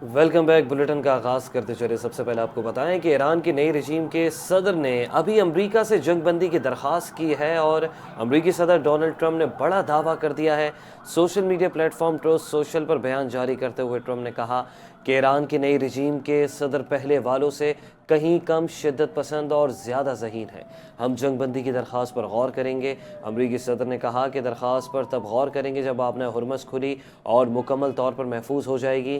Welcome back. Bulletin کا آغاز کرتے چلے سب سے پہلے آپ کو بتائیں کہ ایران کی نئی رجیم کے صدر نے ابھی امریکہ سے جنگ بندی کی درخواست کی ہے اور امریکی صدر ڈونلڈ ٹرمپ نے بڑا دعویٰ کر دیا ہے۔ Social media platform Truth Social پر بیان جاری کرتے ہوئے ٹرمپ نے کہا کہ ایران کی نئی رجیم کے صدر پہلے والوں سے کہیں کم شدت پسند اور زیادہ ذہین ہے۔ ہم جنگ بندی کی درخواست پر غور کریں گے۔ امریکی صدر نے کہا کہ درخواست پر تب غور کریں گے جب آبِ ہرمز کھلی اور مکمل طور پر محفوظ ہو جائے گی،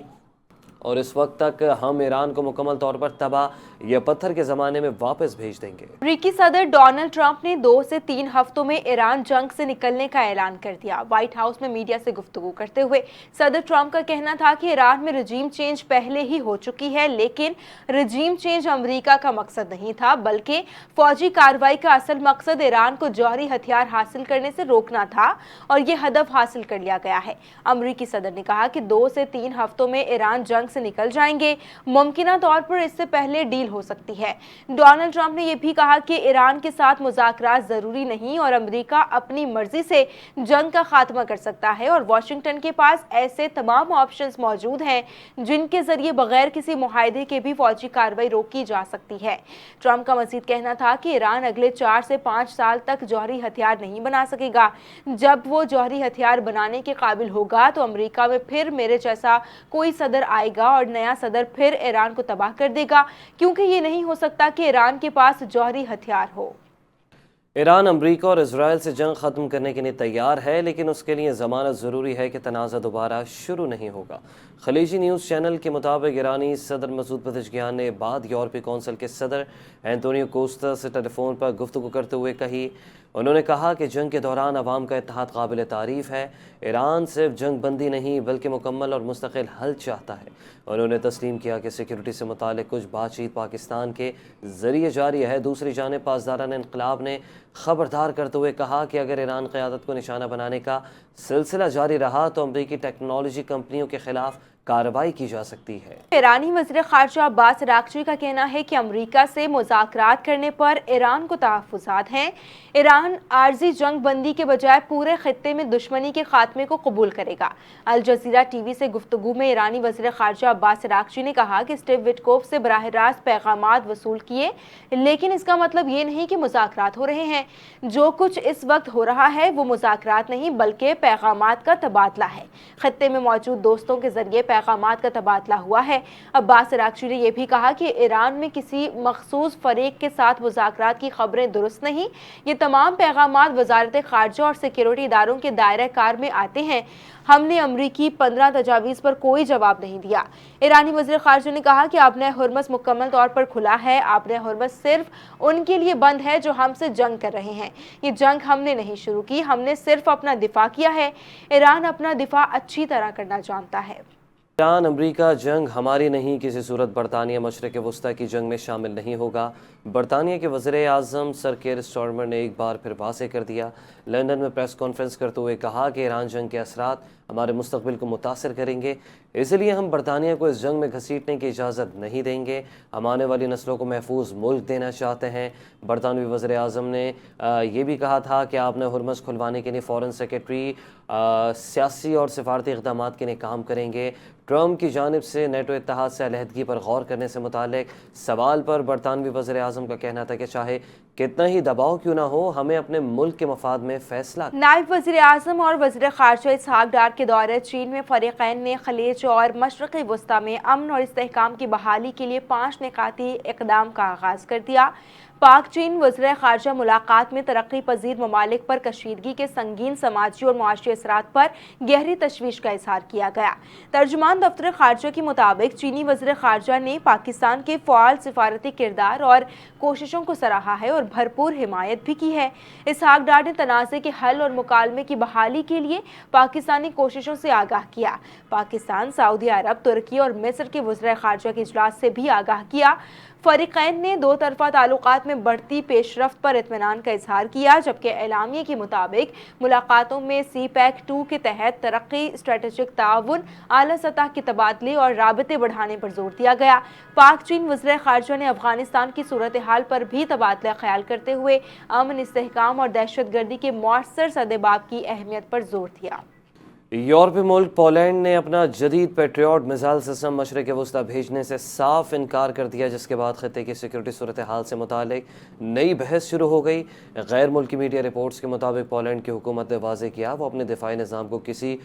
اور اس وقت تک ہم ایران کو مکمل طور پر تباہ یا پتھر کے زمانے میں واپس بھیج دیں گے۔ امریکی صدر ڈونلڈ ٹرمپ نے 2 سے 3 ہفتوں میں ایران جنگ سے نکلنے کا اعلان کر دیا۔ وائٹ ہاؤس میں میڈیا سے گفتگو کرتے ہوئے صدر ٹرمپ کا کہنا تھا کہ ایران میں رجیم چینج پہلے ہی ہو چکی ہے، لیکن رجیم چینج امریکہ کا مقصد نہیں تھا، بلکہ فوجی کارروائی کا اصل مقصد ایران کو جوہری ہتھیار حاصل کرنے سے روکنا تھا، اور یہ ہدف حاصل کر لیا گیا ہے۔ امریکی صدر نے کہا کہ 2 سے 3 ہفتوں میں ایران جنگ سے نکل جائیں گے، ممکنہ طور پر اس سے پہلے ڈیل ہو سکتی ہے۔ ڈونلڈ ٹرمپ نے یہ بھی کہا کہ ایران کے ساتھ مذاکرات ضروری نہیں اور امریکہ اپنی مرضی سے جنگ کا خاتمہ کر سکتا ہے، اور واشنگٹن کے پاس ایسے تمام آپشنز موجود ہیں جن کے ذریعے بغیر کسی معاہدے کے بھی فوجی کارروائی روکی جا سکتی ہے۔ ٹرمپ کا مزید کہنا تھا کہ ایران اگلے 4 سے 5 سال تک جوہری ہتھیار نہیں بنا سکے گا۔ جب وہ جوہری ہتھیار بنانے کے قابل ہوگا تو امریکہ میں پھر میرے جیسا کوئی صدر آئے گا اور نیا صدر پھر ایران کو تباہ کر دے گا، کیونکہ یہ نہیں ہو سکتا کہ ایران کے پاس جوہری ہتھیار ہو۔ ایران امریکہ اور اسرائیل سے جنگ ختم کرنے کے لیے تیار ہے، لیکن اس کے لیے ضمانت ضروری ہے کہ تنازع دوبارہ شروع نہیں ہوگا۔ خلیجی نیوز چینل کے مطابق ایرانی صدر مسعود پزشکیان نے بعد یورپی کونسل کے صدر اینٹونیو کوسٹا سے ٹیلی فون پر گفتگو کرتے ہوئے کہی۔ انہوں نے کہا کہ جنگ کے دوران عوام کا اتحاد قابل تعریف ہے۔ ایران صرف جنگ بندی نہیں بلکہ مکمل اور مستقل حل چاہتا ہے۔ انہوں نے تسلیم کیا کہ سیکیورٹی سے متعلق کچھ بات چیت پاکستان کے ذریعے جاری ہے۔ دوسری جانب پاسداران انقلاب نے خبردار کرتے ہوئے کہا کہ اگر ایران قیادت کو نشانہ بنانے کا سلسلہ جاری رہا تو امریکی ٹیکنالوجی کمپنیوں کے خلاف کارروائی کی جا سکتی ہے۔ ایرانی وزیر خارجہ عباس اراغچی کا کہنا ہے کہ امریکہ سے مذاکرات کرنے پر ایران کو تحفظات ہیں۔ ایران عارضی جنگ بندی کے بجائے پورے خطے میں دشمنی کے خاتمے کو قبول کرے گا۔ الجزیرہ ٹی وی سے گفتگو میں ایرانی وزیر خارجہ عباس اراغچی نے کہا کہ اسٹیو وٹکوف سے براہ راست پیغامات وصول کیے، لیکن اس کا مطلب یہ نہیں کہ مذاکرات ہو رہے ہیں۔ جو کچھ اس وقت ہو رہا ہے وہ مذاکرات نہیں بلکہ پیغامات کا تبادلہ ہے۔ خطے میں موجود دوستوں کے ذریعے پیغامات کا تبادلہ ہوا ہے۔ عباس اراغچی نے یہ بھی کہا کہ ایران میں کسی مخصوص فریق کے ساتھ مذاکرات کی خبریں درست نہیں۔ یہ تمام پیغامات وزارت خارجہ اور سیکیورٹی اداروں کے دائرہ کار میں آتے ہیں۔ ہم نے امریکی 15 تجاویز پر کوئی جواب نہیں دیا۔ ایرانی وزیر خارجہ نے کہا کہ آبِ ہرمز مکمل طور پر کھلا ہے۔ آبِ ہرمز صرف ان کے لیے بند ہے جو ہم سے جنگ کر رہے ہیں۔ یہ جنگ ہم نے نہیں شروع کی، ہم نے صرف اپنا دفاع کیا ہے۔ ایران اپنا دفاع اچھی طرح کرنا جانتا ہے۔ ایران امریکہ جنگ ہماری نہیں، کسی صورت برطانیہ مشرق وسطیٰ کی جنگ میں شامل نہیں ہوگا۔ برطانیہ کے وزیر اعظم سر کیئر سٹارمر نے ایک بار پھر واضح کر دیا۔ لندن میں پریس کانفرنس کرتے ہوئے کہا کہ ایران جنگ کے اثرات ہمارے مستقبل کو متاثر کریں گے، اس لیے ہم برطانیہ کو اس جنگ میں گھسیٹنے کی اجازت نہیں دیں گے۔ ہم آنے والی نسلوں کو محفوظ ملک دینا چاہتے ہیں۔ برطانوی وزیر اعظم نے یہ بھی کہا تھا کہ آبِ ہرمز کھلوانے کے لیے فارن سیکرٹری سیاسی اور سفارتی اقدامات کے لیے کام کریں گے۔ ٹرمپ کی جانب سے نیٹو اتحاد سے علیحدگی پر غور کرنے سے متعلق سوال پر برطانوی وزیر اعظم کا کہنا تھا کہ چاہے کتنا ہی دباؤ کیوں نہ ہو، ہمیں اپنے ملک کے مفاد میں فیصلہ۔ نائب وزیر اعظم اور وزیر خارجہ اسحاق ڈار کے دورے چین میں فریقین نے خلیج اور مشرقی وسطیٰ میں امن اور استحکام کی بحالی کے لیے 5 نکاتی اقدام کا آغاز کر دیا۔ پاک چین وزیر خارجہ ملاقات میں ترقی پذیر ممالک پر کشیدگی کے سنگین سماجی اور معاشی اثرات پر گہری تشویش کا اظہار کیا گیا۔ ترجمان دفتر خارجہ کے مطابق چینی وزیر خارجہ نے پاکستان کے فعال سفارتی کردار اور کوششوں کو سراہا ہے اور بھرپور حمایت بھی کی ہے۔ اسحاق ڈار نے تنازع کے حل اور مکالمے کی بحالی کے لیے پاکستانی کوششوں سے آگاہ کیا۔ پاکستان، سعودی عرب، ترکی اور مصر کے وزراء خارجہ کے اجلاس سے بھی آگاہ کیا۔ فریقین نے 2 طرفہ تعلقات میں بڑھتی پیش رفت پر اطمینان کا اظہار کیا، جبکہ اعلامیے کے مطابق ملاقاتوں میں سی پیک 2 کے تحت ترقی، اسٹریٹجک تعاون، اعلیٰ سطح کے تبادلے اور رابطے بڑھانے پر زور دیا گیا۔ پاک چین وزیر خارجہ نے افغانستان کی صورتحال پر بھی تبادلہ خیال کرتے ہوئے امن، استحکام اور دہشت گردی کے مؤثر سدباب کی اہمیت پر زور دیا۔ یورپی ملک پولینڈ نے اپنا جدید پیٹریوٹ میزائل سسٹم مشرق وسطی بھیجنے سے صاف انکار کر دیا، جس کے بعد خطے کی سیکورٹی صورتحال سے متعلق نئی بحث شروع ہو گئی۔ غیر ملکی میڈیا رپورٹس کے مطابق پولینڈ کی حکومت نے واضح کیا وہ اپنے دفاعی نظام کو کسی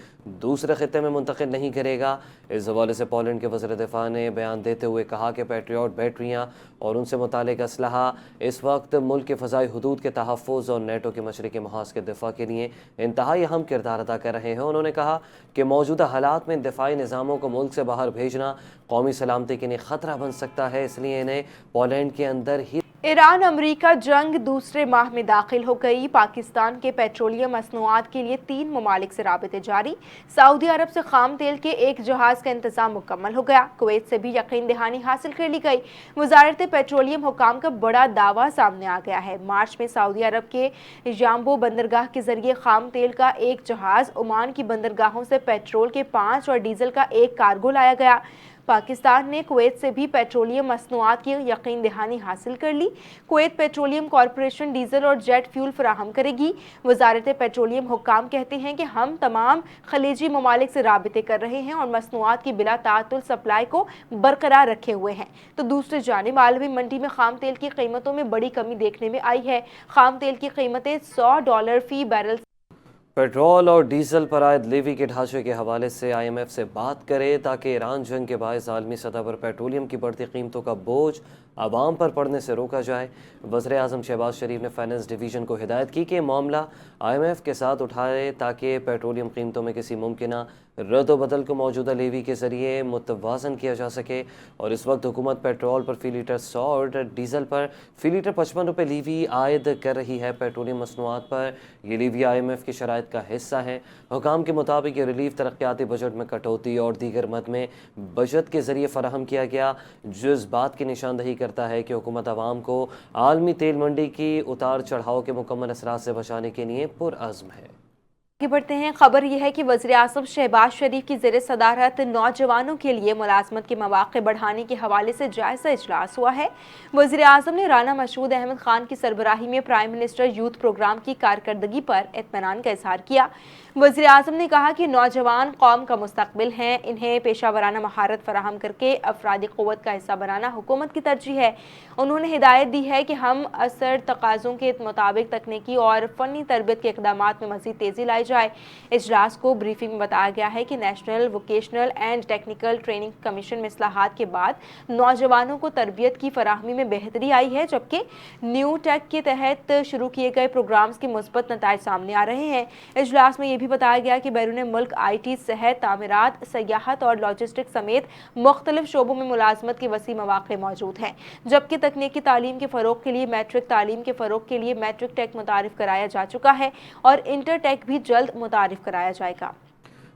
دوسرے خطے میں منتقل نہیں کرے گا۔ اس حوالے سے پولینڈ کے وزیر دفاع نے بیان دیتے ہوئے کہا کہ پیٹریوٹ بیٹریاں اور ان سے متعلق اسلحہ اس وقت ملک کے فضائی حدود کے تحفظ اور نیٹو کے مشرقی محاذ کے دفاع کے لیے انتہائی اہم کردار ادا کر رہے ہیں۔ انہوں نے کہا کہ موجودہ حالات میں دفاعی نظاموں کو ملک سے باہر بھیجنا قومی سلامتی کے لیے خطرہ بن سکتا ہے، اس لیے انہیں پولینڈ کے اندر ہی ایران امریکہ جنگ دوسرے ماہ میں داخل ہو گئی۔ پاکستان کے پیٹرولیم مصنوعات کے لیے 3 ممالک سے رابطے جاری۔ سعودی عرب سے خام تیل کے ایک جہاز کا انتظام مکمل ہو گیا۔ کویت سے بھی یقین دہانی حاصل کر لی گئی۔ وزارت پیٹرولیم حکام کا بڑا دعویٰ سامنے آ گیا ہے۔ مارچ میں سعودی عرب کے یامبو بندرگاہ کے ذریعے خام تیل کا ایک جہاز، عمان کی بندرگاہوں سے پیٹرول کے 5 اور ڈیزل کا ایک کارگو لایا گیا۔ پاکستان نے کویت سے بھی پیٹرولیم مصنوعات کی یقین دہانی حاصل کر لی۔ کویت پیٹرولیم کارپوریشن ڈیزل اور جیٹ فیول فراہم کرے گی۔ وزارت پیٹرولیم حکام کہتے ہیں کہ ہم تمام خلیجی ممالک سے رابطے کر رہے ہیں اور مصنوعات کی بلا تعطل سپلائی کو برقرار رکھے ہوئے ہیں۔ تو دوسری جانب عالمی منڈی میں خام تیل کی قیمتوں میں بڑی کمی دیکھنے میں آئی ہے۔ خام تیل کی قیمتیں $100 فی بیرل پیٹرول اور ڈیزل پر عائد لیوی کے ڈھانچے کے حوالے سے IMF سے بات کرے تاکہ ایران جنگ کے باعث عالمی سطح پر پیٹرولیم کی بڑھتی قیمتوں کا بوجھ عوام پر پڑنے سے روکا جائے۔ وزیر اعظم شہباز شریف نے فائنانس ڈویژن کو ہدایت کی کہ معاملہ IMF کے ساتھ اٹھائے تاکہ پیٹرولیم قیمتوں میں کسی ممکنہ رد و بدل کو موجودہ لیوی کے ذریعے متوازن کیا جا سکے۔ اور اس وقت حکومت پیٹرول پر فی لیٹر 100 اور ڈیزل پر فی لیٹر 55 روپے لیوی عائد کر رہی ہے۔ پیٹرولیم مصنوعات پر یہ لیوی IMF کی شرائط کا حصہ ہے۔ حکام کے مطابق یہ ریلیف ترقیاتی بجٹ میں کٹوتی اور دیگر مد میں بجٹ کے ذریعے فراہم کیا گیا، جو اس بات کی نشاندہی کرتا ہے کہ حکومت عوام کو عالمی تیل منڈی کی اتار چڑھاؤ کے مکمل اثرات سے بچانے کے لیے پرعزم ہے۔ آگے بڑھتے ہیں۔ خبر یہ ہے کہ وزیر اعظم شہباز شریف کی زیر صدارت نوجوانوں کے لیے ملازمت کے مواقع بڑھانے کے حوالے سے جائزہ اجلاس ہوا ہے۔ وزیر اعظم نے رانا مسعود احمد خان کی سربراہی میں پرائم منسٹر یوتھ پروگرام کی کارکردگی پر اطمینان کا اظہار کیا۔ وزیر اعظم نے کہا کہ نوجوان قوم کا مستقبل ہیں، انہیں پیشہ ورانہ مہارت فراہم کر کے افرادی قوت کا حصہ بنانا حکومت کی ترجیح ہے۔ انہوں نے ہدایت دی ہے کہ ہم اثر تقاضوں کے مطابق تکنیکی اور فنی تربیت کے اقدامات میں مزید تیزی لائی جائے۔ اجلاس کو بریفنگ میں بتایا گیا ہے کہ national vocational and technical training commission میں اصلاحات کے بعد نوجوانوں کو تربیت کی فراہمی میں بہتری آئی ہے، جبکہ نیو ٹیک کے تحت شروع کیے گئے پروگرامز کے مثبت نتائج سامنے آ رہے ہیں۔ اجلاس میں یہ بھی بتایا گیا کہ بیرون ملک IT، صحت، تعمیرات، سیاحت اور لاجسٹکس سمیت مختلف شعبوں میں ملازمت کے وسیع مواقع موجود ہیں، جبکہ تکنیکی تعلیم کے فروغ کے لیے میٹرک تعلیم کے فروغ کے لیے میٹرک ٹیک متعارف کرایا جا چکا ہے اور انٹر ٹیک بھی جلد متعارف کرایا جائے گا۔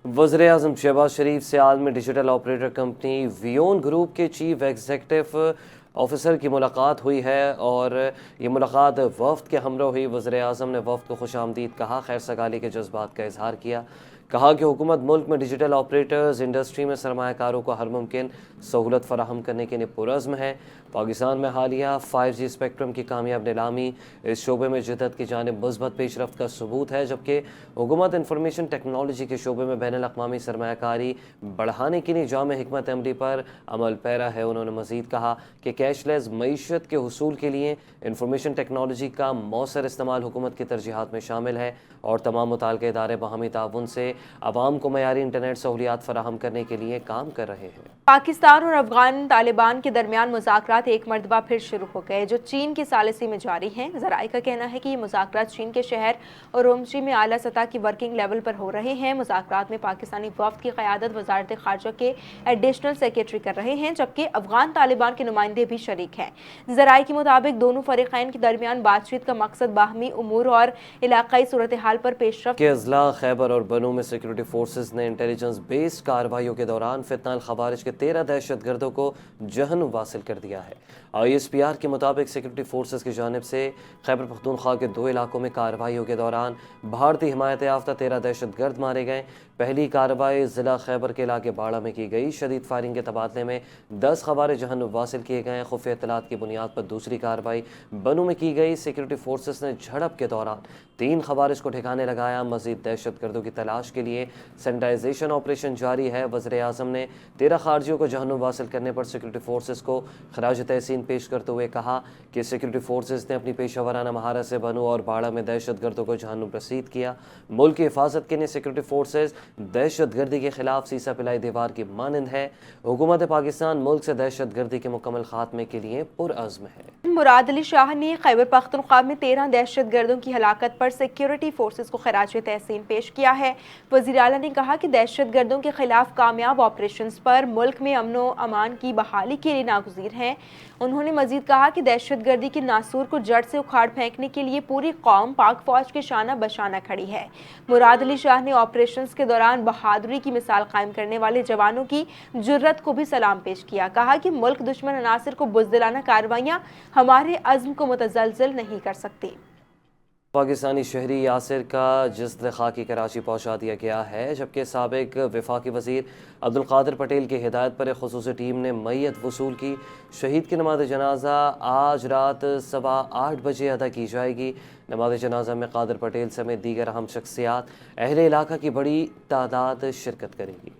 وزیر اعظم شہباز شریف سے عالمی ڈیجیٹل آپریٹر کمپنی ویون گروپ کے چیف ایگزیکٹو آفیسر کی ملاقات ہوئی ہے اور یہ ملاقات وفد کے ہمراہ ہوئی۔ وزیر اعظم نے وفد کو خوش آمدید کہا، خیر سگالی کے جذبات کا اظہار کیا۔ کہا کہ حکومت ملک میں ڈیجیٹل آپریٹرز انڈسٹری میں سرمایہ کاروں کو ہر ممکن سہولت فراہم کرنے کے لیے پرعزم ہے۔ پاکستان میں حالیہ 5G اسپیکٹرم کی کامیاب نیلامی اس شعبے میں جدت کی جانب مثبت پیش رفت کا ثبوت ہے، جبکہ حکومت انفارمیشن ٹیکنالوجی کے شعبے میں بین الاقوامی سرمایہ کاری بڑھانے کے لیے جامع حکمت عملی پر عمل پیرا ہے۔ انہوں نے مزید کہا کہ کیش لیس معیشت کے حصول کے لیے انفارمیشن ٹیکنالوجی کا مؤثر استعمال حکومت کی ترجیحات میں شامل ہے اور تمام متعلقہ ادارے باہمی تعاون سے عوام کو معیاری انٹرنیٹ سہولیات فراہم کرنے کے لیے کام کر رہے ہیں۔ پاکستان اور افغان طالبان کے درمیان مذاکرات ایک مرتبہ پھر شروع ہو گئے، جو چین کی ثالثی میں جاری ہیں۔ ذرائع کا کہنا ہے کہ یہ مذاکرات چین کے شہر اورومچی میں اعلیٰ سطح کی ورکنگ لیول پر ہو رہے ہیں۔ مذاکرات میں پاکستانی وفد کی قیادت وزارت خارجہ کے ایڈیشنل سیکریٹری کر رہے ہیں، جبکہ افغان طالبان کے نمائندے بھی شریک ہیں۔ ذرائع کے مطابق دونوں فریقین کے درمیان بات چیت کا مقصد باہمی امور اور علاقائی صورتحال پر پیش رفت کے اضلاع خیبر اور بنو میں سیکورٹی فورسز نے انٹیلیجنس بیسڈ کارروائیوں کے دوران فتنہ الخوارج کے 13 دہشت گردوں کو جہنم واصل کر دیا ہے۔ ISPR کے مطابق سیکورٹی فورسز کی جانب سے خیبر پختونخوا کے 2 علاقوں میں کارروائیوں کے دوران بھارتی حمایت یافتہ 13 دہشت گرد مارے گئے۔ پہلی کارروائی ضلع خیبر کے علاقے باڑہ میں کی گئی۔ شدید فائرنگ کے تبادلے میں 10 خوارج جہنم واصل کیے گئے۔ خفیہ اطلاعات کی بنیاد پر دوسری کارروائی بنو میں کی گئی۔ سیکورٹی فورسز نے جھڑپ کے دوران 3 خوارج کو ٹھکانے لگایا۔ مزید دہشت گردوں کی تلاش کے کے لیے سینیٹائزیشن آپریشن جاری ہے۔ وزیر اعظم نے 13 خارجیوں کو جہنم واصل کرنے پر سیکورٹی فورسز کو خراج تحسین پیش کرتے ہوئے کہا کہ سیکورٹی فورسز نے اپنی پیشہ ورانہ مہارت سے بنو اور باڑہ میں دہشت گردوں کو جہنم رسید کیا۔ ملک کی حفاظت کے لیے سیکورٹی فورسز دہشت گردی کے خلاف سیسا پلائی دیوار کی مانند ہے۔ حکومت پاکستان ملک سے دہشت گردی کے مکمل خاتمے کے لیے پرعزم ہے۔ مراد علی شاہ نے خیبر پختونخوا میں 13 دہشت گردوں کی ہلاکت پر سیکیورٹی فورسز کو خراج تحسین پیش کیا ہے۔ وزیر اعلیٰ نے کہا کہ دہشت گردوں کے خلاف کامیاب آپریشنز پر ملک میں امن و امان کی بحالی کے لیے ناگزیر ہیں۔ انہوں نے مزید کہا کہ دہشت گردی کے ناسور کو جڑ سے اکھاڑ پھینکنے کے لیے پوری قوم پاک فوج کے شانہ بشانہ کھڑی ہے۔ مراد علی شاہ نے آپریشنز کے دوران بہادری کی مثال قائم کرنے والے جوانوں کی جرت کو بھی سلام پیش کیا۔ کہا کہ ملک دشمن عناصر کو بزدلانہ کارروائیاں ہمارے عزم کو متزلزل نہیں کر سکتی۔ پاکستانی شہری یاسر کا جسد خاکی کراچی پہنچا دیا گیا ہے، جبکہ سابق وفاقی وزیر عبدالقادر پٹیل کی ہدایت پر ایک خصوصی ٹیم نے میت وصول کی۔ شہید کی نماز جنازہ آج رات 8:15 بجے ادا کی جائے گی۔ نماز جنازہ میں قادر پٹیل سمیت دیگر اہم شخصیات اہل علاقہ کی بڑی تعداد شرکت کرے گی۔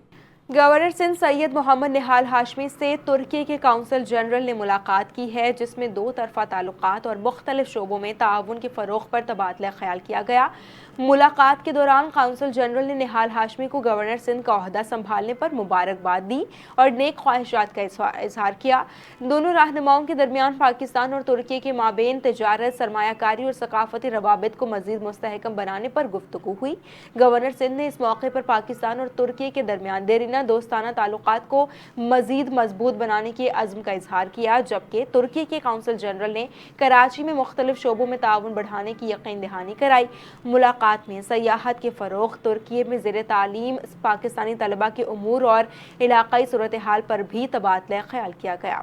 گورنر سندھ سید محمد نہال ہاشمی سے ترکی کے کونسل جنرل نے ملاقات کی ہے، جس میں دو طرفہ تعلقات اور مختلف شعبوں میں تعاون کے فروغ پر تبادلہ خیال کیا گیا۔ ملاقات کے دوران کونسل جنرل نے نہال ہاشمی کو گورنر سندھ کا عہدہ سنبھالنے پر مبارکباد دی اور نیک خواہشات کا اظہار کیا۔ دونوں رہنماؤں کے درمیان پاکستان اور ترکی کے مابین تجارت، سرمایہ کاری اور ثقافتی روابط کو مزید مستحکم بنانے پر گفتگو ہوئی۔ گورنر سندھ نے اس موقع پر پاکستان اور ترکی کے درمیان دیرینہ دوستانہ تعلقات کو مزید مضبوط بنانے کے عزم کا اظہار کیا، جبکہ ترکی کے کونسل جنرل نے کراچی میں مختلف شعبوں میں تعاون بڑھانے کی یقین دہانی کرائی۔ ملاقات میں سیاحت کے فروغ، ترکی میں زیر تعلیم پاکستانی طلباء کے امور اور علاقائی صورتحال پر بھی تبادلہ خیال کیا گیا۔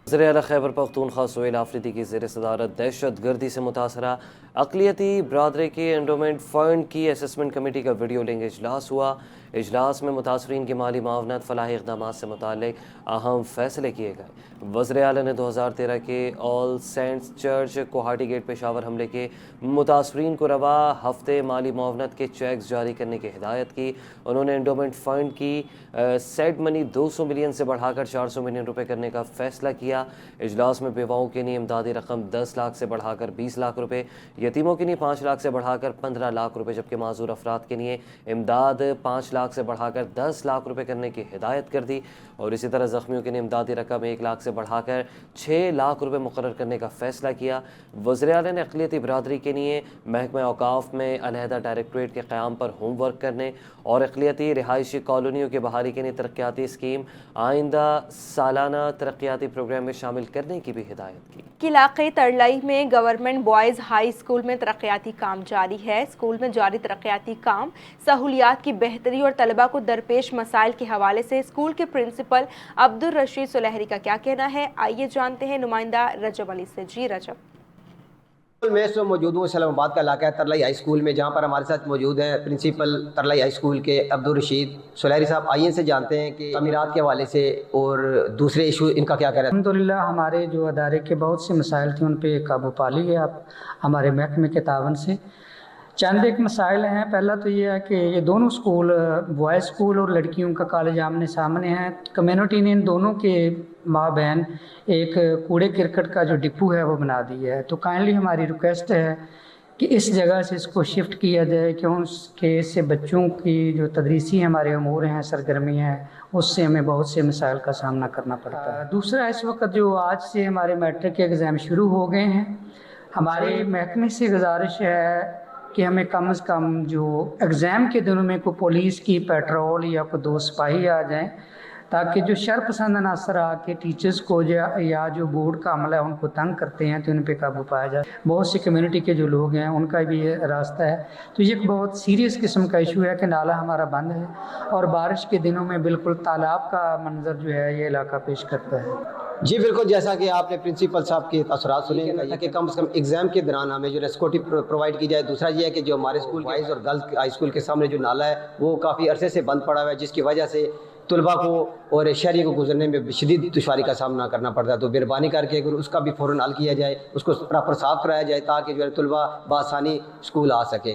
وزیر اعلیٰ خیبر پختونخوا سہیل آفریدی کی زیر صدارت دہشت گردی سے متاثرہ اقلیتی برادری کے انڈومنٹ فنڈ کی اسسمنٹ کمیٹی کا ویڈیو لنک اجلاس ہوا۔ اجلاس میں متاثرین کی مالی معاونت، فلاحی اقدامات سے متعلق اہم فیصلے کیے گئے۔ وزیر اعلیٰ نے 2013 کے آل سینٹس چرچ کوہاٹی گیٹ پشاور حملے کے متاثرین کو رواں ہفتے مالی معاونت کے چیکس جاری کرنے کی ہدایت کی۔ انہوں نے انڈومنٹ فنڈ کی سیڈ منی 200 ملین سے بڑھا کر 400 ملین روپے کرنے کا فیصلہ کیا۔ اجلاس میں بیواؤں کے لیے امدادی رقم 10 لاکھ سے بڑھا کر 20 لاکھ روپے، یتیموں کے لیے 5 لاکھ سے بڑھا کر 15 لاکھ روپے، جبکہ معذور افراد کے لیے امداد 5 لاکھ سے بڑھا کر 10 لاکھ روپے کرنے کی ہدایت کر دی، اور اسی طرح زخمیوں کے لیے امدادی رقم 1 لاکھ سے بڑھا کر 6 لاکھ روپے مقرر کرنے کا فیصلہ کیا۔ وزیر اعلیٰ نے اقلیتی برادری کے لیے محکمہ اوقاف میں علیحدہ ڈائریکٹوریٹ کے قیام پر ہوم ورک کرنے اور اقلیتی رہائشی کالونیوں کی بحالی کے لیے ترقیاتی اسکیم آئندہ سالانہ ترقیاتی پروگرام میں شامل کرنے کی بھی ہدایت کی۔ علاقے ترلائی میں گورنمنٹ بوائز ہائی اسکول میں ترقیاتی کام جاری ہے۔ اسکول میں جاری ترقیاتی کام، سہولیات کی بہتری اور طلباء کو درپیش مسائل کے حوالے سے اسکول کے پرنسپل عبدالرشید سلیحری کا کیا کہنا ہے، آئیے جانتے ہیں نمائندہ رجب علی سے۔ جی رجب۔ میں اس وقت موجود ہوں اسلام آباد کا علاقہ ہے ترلائی ہائی اسکول میں، جہاں پر ہمارے ساتھ موجود ہیں پرنسپل ترلائی ہائی اسکول کے عبدالرشید سلیحری صاحب۔ آئیے سے جانتے ہیں کہ تعمیرات کے حوالے سے اور دوسرے ایشو ان کا کیا کہہ رہا ہے۔ الحمدللہ ہمارے جو ادارے کے بہت سے مسائل تھے ان پہ قابو پا لی ہے اب ہمارے محکمے کے تعاون سے۔ چند ایک مسائل ہیں۔ پہلا تو یہ ہے کہ یہ دونوں اسکول، بوائز اسکول اور لڑکیوں کا کالج آمنے سامنے ہیں۔ کمیونٹی نے ان دونوں کے مابین ایک کوڑے کرکٹ کا جو ڈپو ہے وہ بنا دی ہے، تو کائنڈلی ہماری ریکویسٹ ہے کہ اس جگہ سے اس کو شفٹ کیا جائے، کیوں کہ اس سے بچوں کی جو تدریسی ہمارے امور ہیں، سرگرمی ہیں، اس سے ہمیں بہت سے مسائل کا سامنا کرنا پڑتا ہے۔ دوسرا، اس وقت جو آج سے ہمارے میٹرک کے ایگزام شروع ہو گئے ہیں، ہمارے محکمے سے گزارش ہے کہ ہمیں کم از کم جو ایگزام کے دنوں میں کوئی پولیس کی پیٹرول یا کوئی 2 سپاہی آ جائیں، تاکہ جو شر پسند عناصر آ کے ٹیچرز کو یا جو بورڈ کا عملہ ہے ان کو تنگ کرتے ہیں تو ان پہ قابو پایا جائے۔ بہت سی کمیونٹی کے جو لوگ ہیں ان کا بھی یہ راستہ ہے، تو یہ ایک بہت سیریس قسم کا ایشو ہے کہ نالہ ہمارا بند ہے اور بارش کے دنوں میں بالکل تالاب کا منظر جو ہے یہ علاقہ پیش کرتا ہے۔ جی بالکل، جیسا کہ آپ نے پرنسپل صاحب کے تاثرات سنے کہ کم از کم ایگزام کے دوران ہمیں جو سیکورٹی پرووائڈ کی جائے۔ دوسرا یہ ہے کہ جو ہمارے اسکول بوائز اور گرلز ہائی اسکول کے سامنے جو نالا ہے وہ کافی عرصے سے بند پڑا ہوا ہے، جس کی وجہ سے طلباء کو اور شہریوں کو گزرنے میں شدید دشواری کا سامنا کرنا پڑتا ہے۔ تو مہربانی کر کے اگر اس کا بھی فوراً حل کیا جائے، اس کو پراپر صاف کرایا جائے تاکہ جو ہے طلباء بآسانی اسکول آ سکے۔